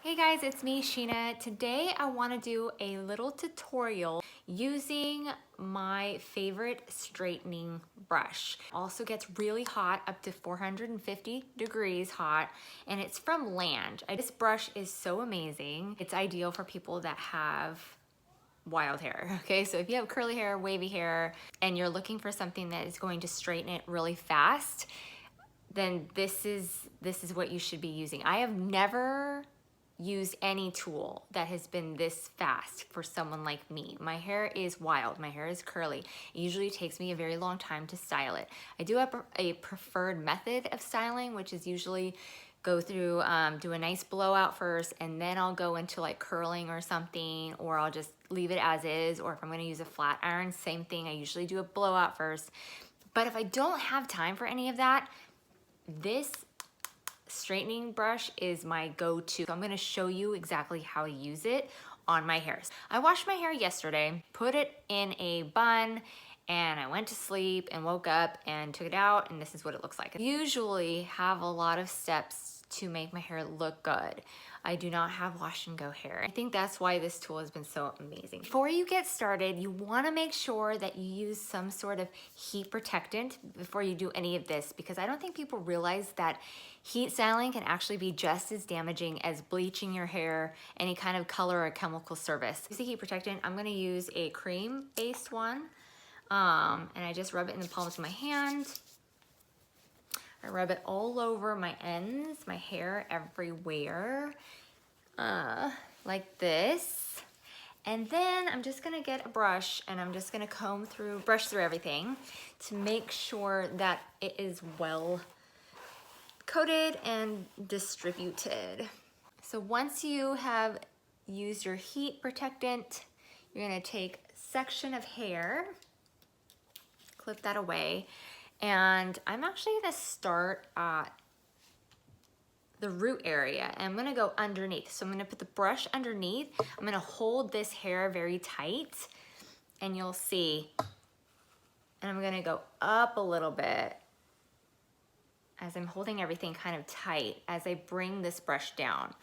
Hey guys, it's me, Sheena. Today I want to do a little tutorial using my favorite straightening brush. Also gets really hot, up to 450 degrees hot, and it's from Land. This brush is so amazing. It's ideal for people that have wild hair, okay? So if you have curly hair, wavy hair, and you're looking for something that is going to straighten it really fast, then this is what you should be using. I have never used any tool that has been this fast for someone like me. My hair is wild, my hair is curly. It usually takes me a very long time to style it. I do have a preferred method of styling, which is usually go through, do a nice blowout first, and then I'll go into like curling or something, or I'll just leave it as is, or if I'm gonna use a flat iron, same thing. I usually do a blowout first. But if I don't have time for any of that, this straightening brush is my go-to. So I'm gonna show you exactly how to use it on my hair. I washed my hair yesterday, put it in a bun, and I went to sleep and woke up and took it out, and this is what it looks like. I usually have a lot of steps to make my hair look good. I do not have wash and go hair. I think that's why this tool has been so amazing. Before you get started, you wanna make sure that you use some sort of heat protectant before you do any of this, because I don't think people realize that heat styling can actually be just as damaging as bleaching your hair, any kind of color or chemical service. Use a heat protectant. I'm gonna use a cream-based one, and I just rub it in the palms of my hand. I rub it all over my ends, my hair, everywhere, like this. And then I'm just gonna get a brush and I'm just gonna brush through everything to make sure that it is well coated and distributed. So once you have used your heat protectant, you're gonna take a section of hair, clip that away, and I'm actually gonna start at the root area and I'm gonna go underneath. So I'm gonna put the brush underneath. I'm gonna hold this hair very tight and you'll see, and I'm gonna go up a little bit as I'm holding everything kind of tight as I bring this brush down,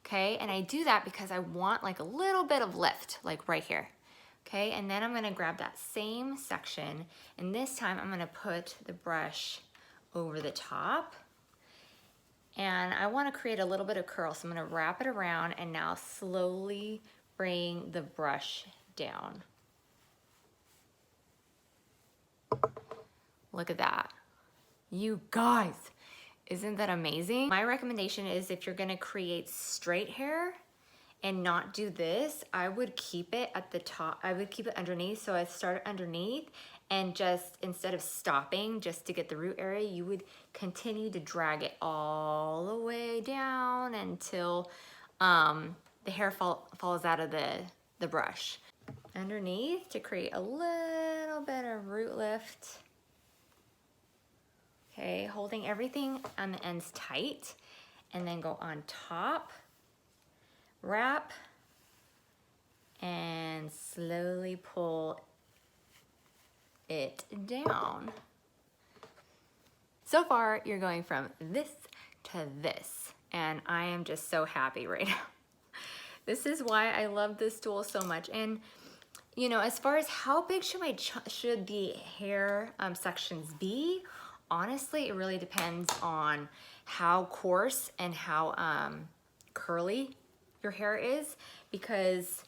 okay? And I do that because I want like a little bit of lift, like right here, okay? And then I'm gonna grab that same section, and this time I'm gonna put the brush over the top, and I wanna create a little bit of curl, so I'm gonna wrap it around and now slowly bring the brush down. Look at that. You guys, isn't that amazing? My recommendation is if you're gonna create straight hair and not do this, I would keep it at the top. I would keep it underneath. So I start underneath and just, instead of stopping just to get the root area, you would continue to drag it all the way down until the hair falls out of the brush. Underneath to create a little bit of root lift. Okay, holding everything on the ends tight, and then go on top, wrap, and slowly pull it down. So far, you're going from this to this, and I am just so happy right now. This is why I love this tool so much. And you know, as far as how big should the hair sections be, honestly, it really depends on how coarse and how curly your hair is, because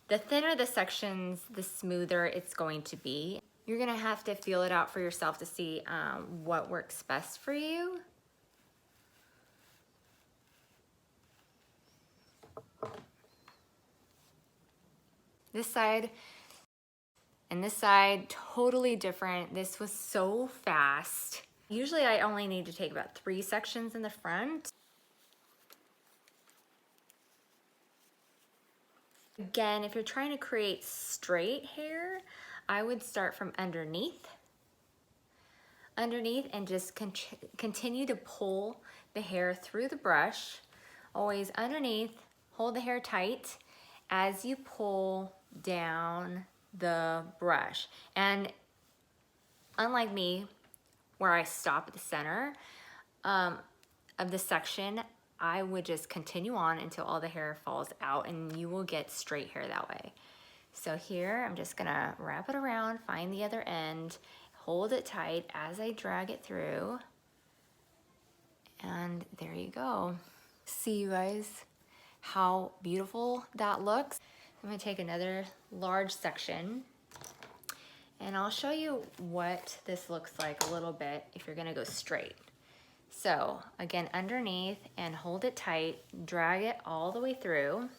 the thinner the sections, the smoother it's going to be. You're gonna have to feel it out for yourself to see what works best for you. This side and this side, totally different. This was so fast. Usually I only need to take about 3 sections in the front. Again, if you're trying to create straight hair, I would start from underneath and just continue to pull the hair through the brush. Always underneath, hold the hair tight as you pull down the brush. And unlike me, where I stop at the center of the section, I would just continue on until all the hair falls out, and you will get straight hair that way. So here, I'm just gonna wrap it around, find the other end, hold it tight as I drag it through, and there you go. See, you guys, how beautiful that looks. I'm gonna take another large section, and I'll show you what this looks like a little bit if you're gonna go straight. So again, underneath, and hold it tight, drag it all the way through.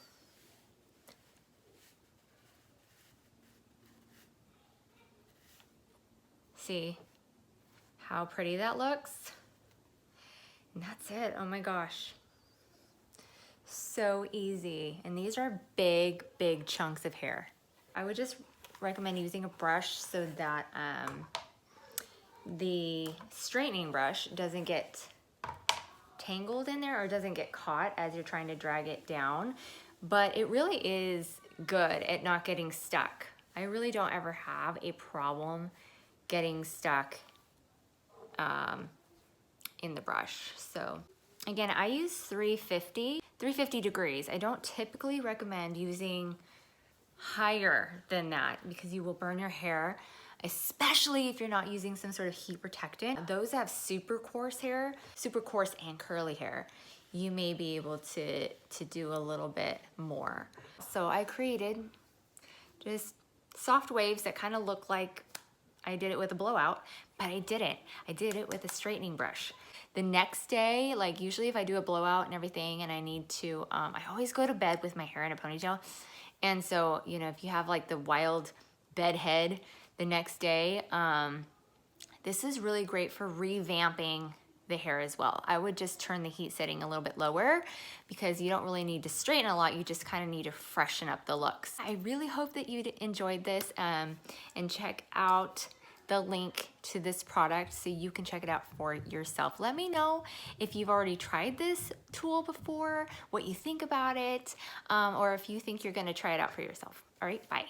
See how pretty that looks? And that's it. Oh my gosh. So easy. And these are big, big chunks of hair. I would just recommend using a brush so that the straightening brush doesn't get tangled in there or doesn't get caught as you're trying to drag it down. But it really is good at not getting stuck. I really don't ever have a problem getting stuck in the brush. So again, I use 350 degrees. I don't typically recommend using higher than that because you will burn your hair, especially if you're not using some sort of heat protectant. Those that have super coarse hair, super coarse and curly hair, you may be able to do a little bit more. So I created just soft waves that kind of look like I did it with a blowout, but I didn't. I did it with a straightening brush. The next day, like usually if I do a blowout and everything and I need to, I always go to bed with my hair in a ponytail. And so, you know, if you have like the wild bed head the next day, this is really great for revamping the hair as well. I would just turn the heat setting a little bit lower because you don't really need to straighten a lot. You just kind of need to freshen up the looks. I really hope that you enjoyed this and check out the link to this product so you can check it out for yourself. Let me know if you've already tried this tool before, what you think about it, or if you think you're gonna try it out for yourself. All right, bye.